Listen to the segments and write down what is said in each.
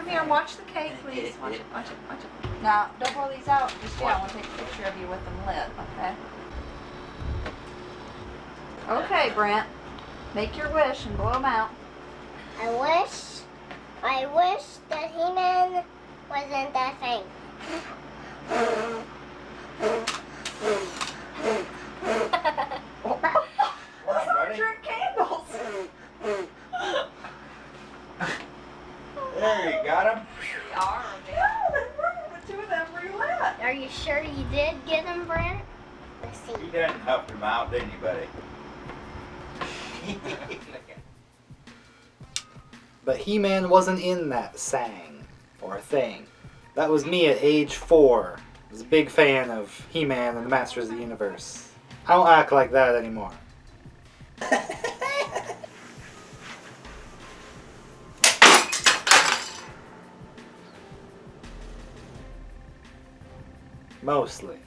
Here, watch the cake, please. Watch it, watch it, watch it. Now, don't blow these out just yet. I want to take a picture of you with them lit, okay? Okay, Brent. Make your wish and blow them out. I wish that He-Man wasn't that thing. Drink candles. There, you got him? Yeah, they were. The two of them relit. Are you sure you did get him, Brent? Let's see. You done helped him out, didn't you, buddy? But He-Man wasn't in that sang, or thing. That was me at age 4. I was a big fan of He-Man and the Masters of the Universe. I don't act like that anymore. Mostly.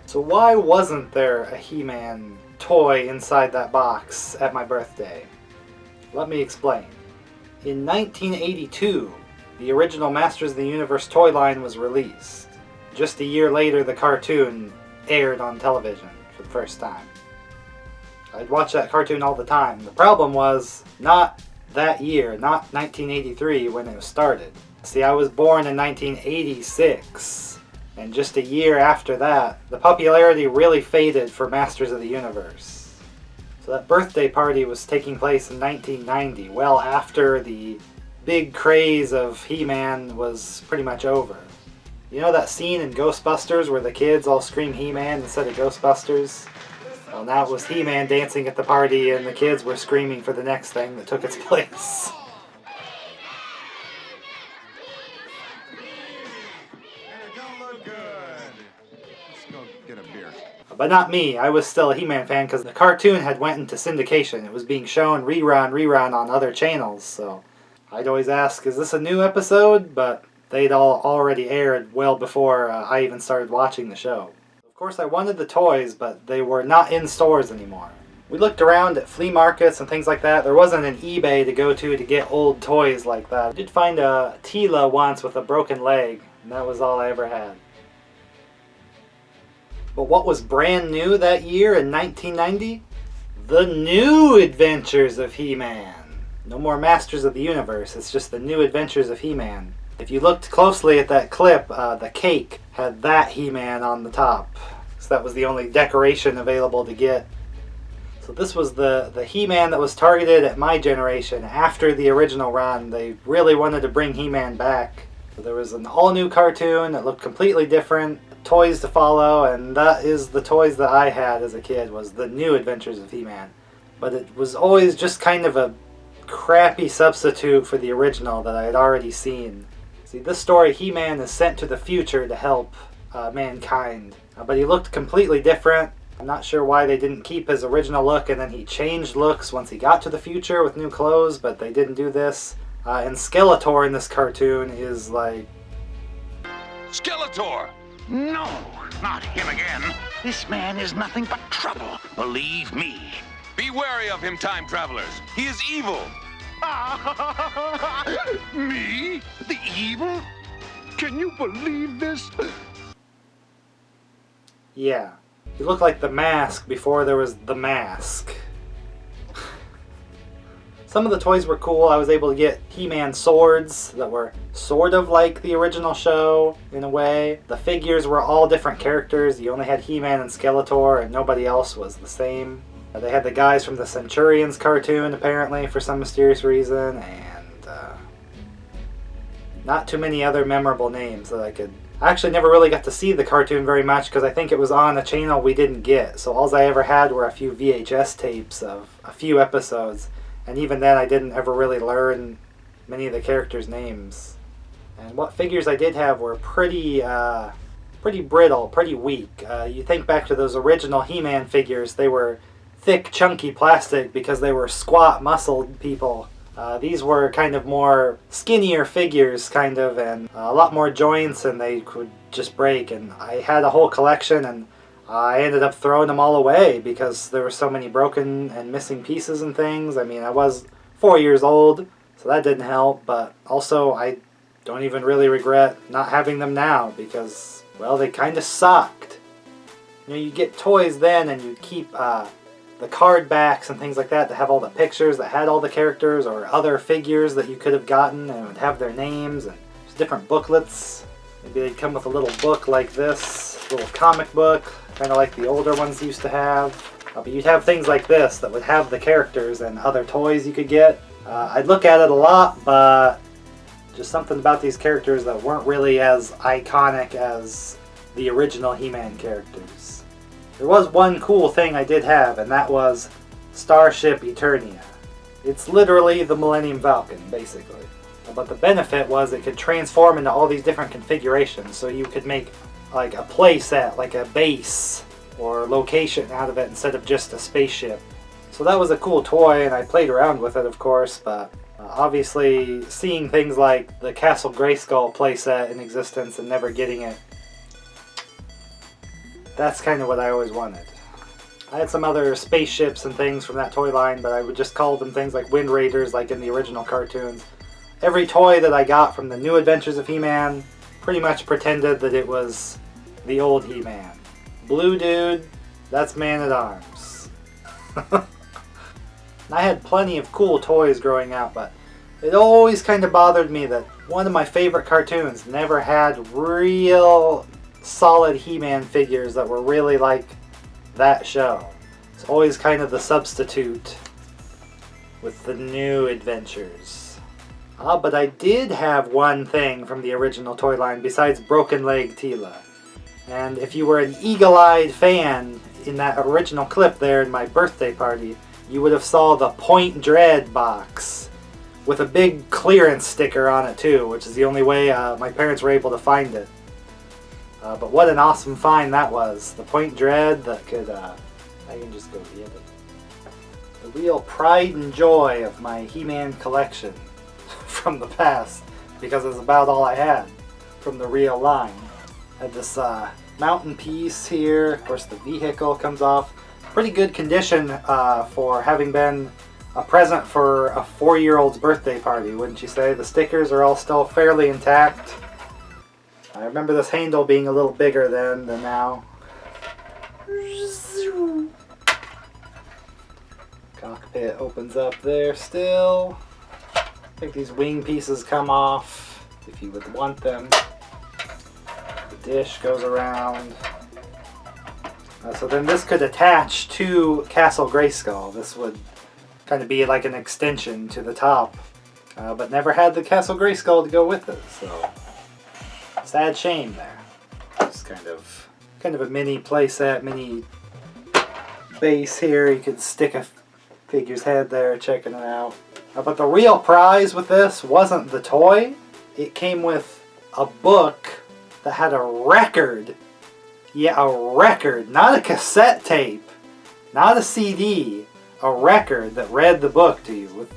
So why wasn't there a He-Man toy inside that box at my birthday? Let me explain. In 1982, the original Masters of the Universe toy line was released. Just a year later, the cartoon aired on television for the first time. I'd watch that cartoon all the time. The problem was, not that year, not 1983 when it was started. See, I was born in 1986, and just a year after that, the popularity really faded for Masters of the Universe. So that birthday party was taking place in 1990, well after the big craze of He-Man was pretty much over. You know that scene in Ghostbusters where the kids all scream He-Man instead of Ghostbusters? Well, now it was He-Man dancing at the party and the kids were screaming for the next thing that took its place. But not me. I was still a He-Man fan because the cartoon had went into syndication. It was being shown rerun on other channels, so I'd always ask, is this a new episode? But they'd all already aired well before I even started watching the show. Of course I wanted the toys, but they were not in stores anymore. We looked around at flea markets and things like that. There wasn't an eBay to go to get old toys like that. I did find a Tila once with a broken leg, and that was all I ever had. But what was brand new that year in 1990? The New Adventures of He-Man. No more Masters of the Universe, it's just the New Adventures of He-Man. If you looked closely at that clip, the cake had that He-Man on the top. So that was the only decoration available to get. So this was the He-Man that was targeted at my generation after the original run. They really wanted to bring He-Man back. So there was an all-new cartoon that looked completely different, toys to follow, and that is the toys that I had as a kid, was the New Adventures of He-Man. But it was always just kind of a crappy substitute for the original that I had already seen. See, this story, He-Man is sent to the future to help mankind, but he looked completely different. I'm not sure why they didn't keep his original look and then he changed looks once he got to the future with new clothes, but they didn't do this. And Skeletor in this cartoon is like... Skeletor! No, not him again. This man is nothing but trouble, believe me. Be wary of him, time travelers. He is evil. Me? The evil? Can you believe this? Yeah. He looked like the Mask before there was the Mask. Some of the toys were cool. I was able to get He-Man swords that were sort of like the original show in a way. The figures were all different characters. You only had He-Man and Skeletor and nobody else was the same. They had the guys from the Centurions cartoon apparently for some mysterious reason, and not too many other memorable names that I could... I actually never really got to see the cartoon very much because I think it was on a channel we didn't get, so all I ever had were a few VHS tapes of a few episodes, and even then I didn't ever really learn many of the characters' names. And what figures I did have were pretty brittle, pretty weak. You think back to those original He-Man figures, they were thick, chunky plastic because they were squat, muscled people. These were kind of more skinnier figures, kind of, and a lot more joints, and they could just break. And I had a whole collection, and I ended up throwing them all away because there were so many broken and missing pieces and things. I mean, I was 4 years old, so that didn't help, but also I don't even really regret not having them now because, well, they kind of sucked. You know, you get toys then and you'd keep the card backs and things like that have all the pictures that had all the characters or other figures that you could have gotten and would have their names and there's different booklets. Maybe they'd come with a little book like this, a little comic book, kind of like the older ones used to have. But you'd have things like this that would have the characters and other toys you could get. I'd look at it a lot, but just something about these characters that weren't really as iconic as the original He-Man characters. There was one cool thing I did have, and that was Starship Eternia. It's literally the Millennium Falcon, basically. But the benefit was it could transform into all these different configurations, so you could make like a play set, like a base or location out of it instead of just a spaceship. So that was a cool toy, and I played around with it, of course, but obviously seeing things like the Castle Grayskull playset in existence and never getting it, that's kind of what I always wanted. I had some other spaceships and things from that toy line, but I would just call them things like Wind Raiders, like in the original cartoons. Every toy that I got from the New Adventures of He-Man pretty much pretended that it was the old He-Man. Blue Dude, that's Man-at-Arms. I had plenty of cool toys growing up, but it always kind of bothered me that one of my favorite cartoons never had real solid He-Man figures that were really like that show. It's always kind of the substitute with the New Adventures. But I did have one thing from the original toy line besides Broken Leg Tila. And if you were an eagle-eyed fan in that original clip there in my birthday party, you would have saw the Point Dread box with a big clearance sticker on it too, which is the only way my parents were able to find it. But what an awesome find that was. The Point Dread that could, I can just go get it. The real pride and joy of my He-Man collection from the past, because it's about all I had from the real line. I had this mountain piece here, of course the vehicle comes off. Pretty good condition for having been a present for a 4-year-old's birthday party, wouldn't you say? The stickers are all still fairly intact. I remember this handle being a little bigger then than now. Cockpit opens up there still. I think these wing pieces come off if you would want them. The dish goes around. So then this could attach to Castle Grayskull. This would kind of be like an extension to the top, but never had the Castle Grayskull to go with it, so sad shame there. Just kind of a mini playset, mini base here. You could stick a figure's head there, checking it out. But the real prize with this wasn't the toy. It came with a book that had a record. Yeah, a record, not a cassette tape, not a CD, a record that read the book to you with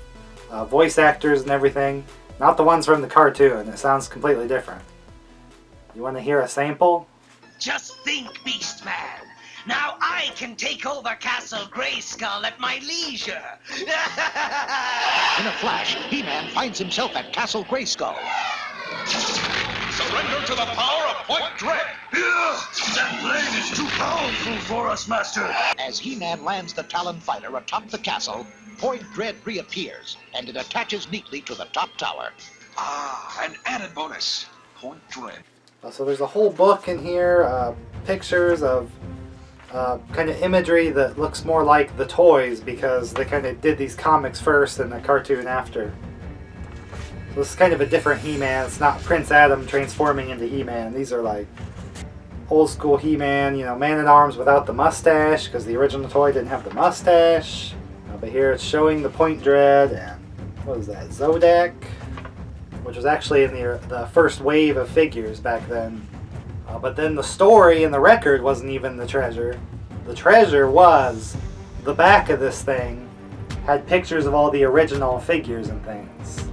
voice actors and everything. Not the ones from the cartoon. It sounds completely different. You want to hear a sample? Just think, Beastman. Now I can take over Castle Grayskull at my leisure. In a flash, He-Man finds himself at Castle Grayskull. Surrender to the power of Point Dread! That blade is too powerful for us, Master! As He-Man lands the Talon fighter atop the castle, Point Dread reappears, and it attaches neatly to the top tower. Ah, an added bonus. Point Dread. So there's a whole book in here, pictures of kind of imagery that looks more like the toys because they kind of did these comics first and the cartoon after. So this is kind of a different He-Man. It's not Prince Adam transforming into He-Man. These are like old school He-Man, you know, Man-at-Arms without the mustache because the original toy didn't have the mustache. But here it's showing the Point Dread and what was that, Zodak? Which was actually in the first wave of figures back then. But then the story and the record wasn't even the treasure. The treasure was the back of this thing had pictures of all the original figures and things.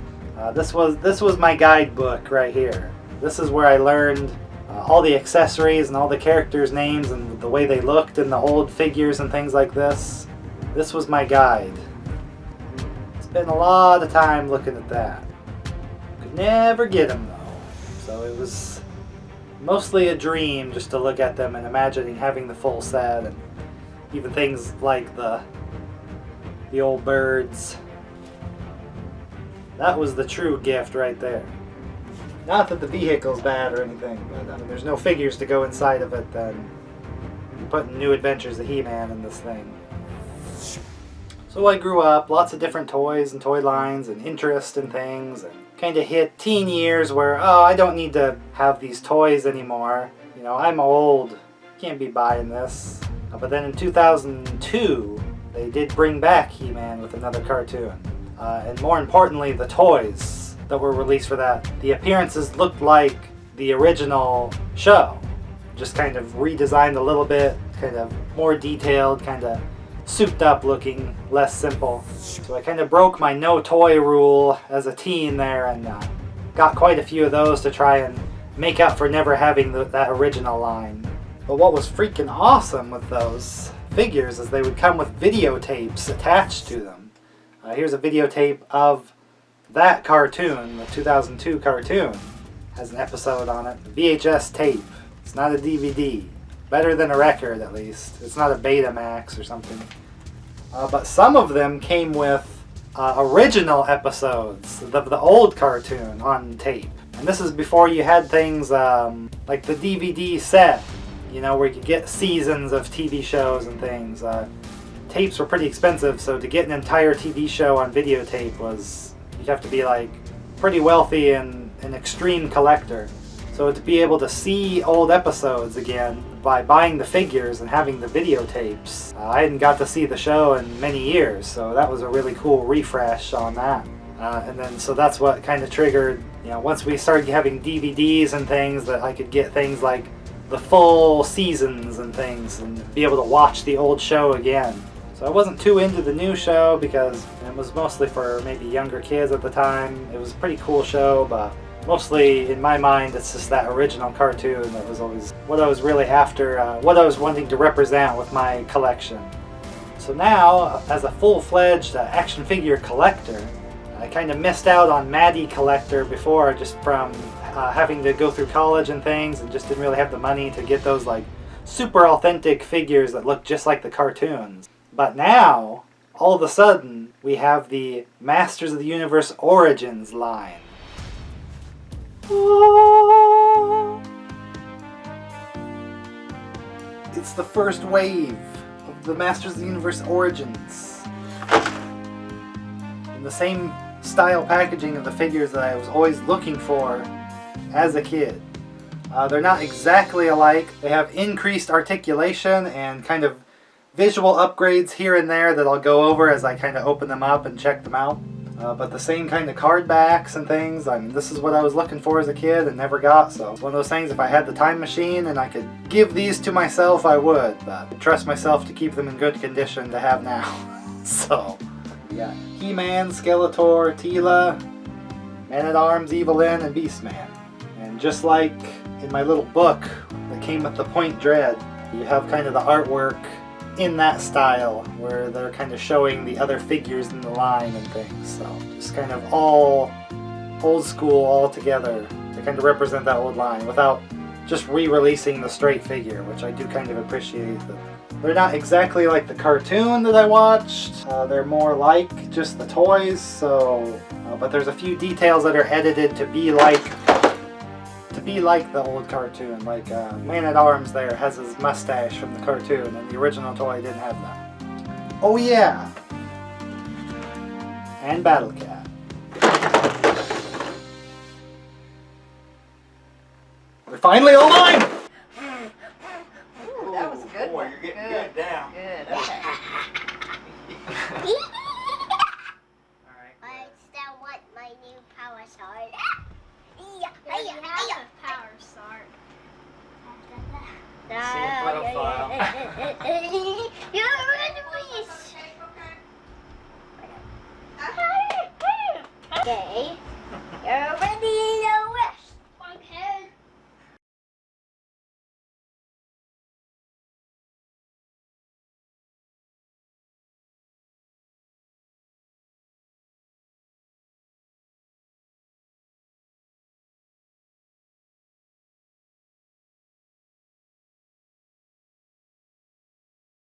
This was my guidebook right here. This is where I learned all the accessories and all the characters' names and the way they looked in the old figures and things like this. This was my guide. Spent a lot of time looking at that. Could never get them though. So it was mostly a dream just to look at them and imagining having the full set, and even things like the old birds. That was the true gift right there. Not that the vehicle's bad or anything, but I mean, there's no figures to go inside of it then putting New Adventures of He-Man in this thing. So I grew up, lots of different toys and toy lines and interest in things, and kind of hit teen years where, oh, I don't need to have these toys anymore. You know, I'm old, can't be buying this. But then in 2002, they did bring back He-Man with another cartoon. And more importantly, the toys that were released for that. The appearances looked like the original show. Just kind of redesigned a little bit, kind of more detailed, kind of souped up looking, less simple. So I kind of broke my no toy rule as a teen there, and got quite a few of those to try and make up for never having that original line. But what was freaking awesome with those figures is they would come with videotapes attached to them. Here's a videotape of that cartoon, the 2002 cartoon. Has an episode on it, a VHS tape. It's not a DVD. Better than a record, at least. It's not a Betamax or something. But some of them came with original episodes of the old cartoon on tape. And this is before you had things like the DVD set, you know, where you could get seasons of TV shows and things. Tapes were pretty expensive, so to get an entire TV show on videotape was, you'd have to be like pretty wealthy and an extreme collector. So to be able to see old episodes again by buying the figures and having the videotapes, I hadn't got to see the show in many years, so that was a really cool refresh on that. And then so that's what kind of triggered, you know, once we started having DVDs and things, that I could get things like the full seasons and things and be able to watch the old show again. So I wasn't too into the new show because it was mostly for maybe younger kids at the time. It was a pretty cool show, but mostly in my mind it's just that original cartoon that was always what I was really after, what I was wanting to represent with my collection. So now, as a full-fledged action figure collector, I kind of missed out on Matty Collector before, just from having to go through college and things, and just didn't really have the money to get those like super authentic figures that look just like the cartoons. But now, all of a sudden, we have the Masters of the Universe Origins line. It's the first wave of the Masters of the Universe Origins. In the same style packaging of the figures that I was always looking for as a kid. They're not exactly alike. They have increased articulation and kind of visual upgrades here and there that I'll go over as I kind of open them up and check them out. But the same kind of card backs and things, I mean, this is what I was looking for as a kid and never got, so it's one of those things, if I had the time machine and I could give these to myself, I would, but I trust myself to keep them in good condition to have now. So, we got He-Man, Skeletor, Teela, Man-at-Arms, Evil-Lyn, and Beastman. And just like in my little book that came with the Point Dread, you have kind of the artwork in that style where they're kind of showing the other figures in the line and things. So just kind of all old school all together to kind of represent that old line without just re-releasing the straight figure, which I do kind of appreciate. They're not exactly like the cartoon that I watched. They're more like just the toys. So, but there's a few details that are edited to be like the old cartoon. Like Man-at-Arms there has his mustache from the cartoon, and the original toy didn't have that. Oh yeah! And Battle Cat. We're finally online! Ooh, that was a good Boy, one. you're getting good now. Good, okay. I still want my new power sword. You have a power sword. See a profile. You're ready, please. Okay. You're ready.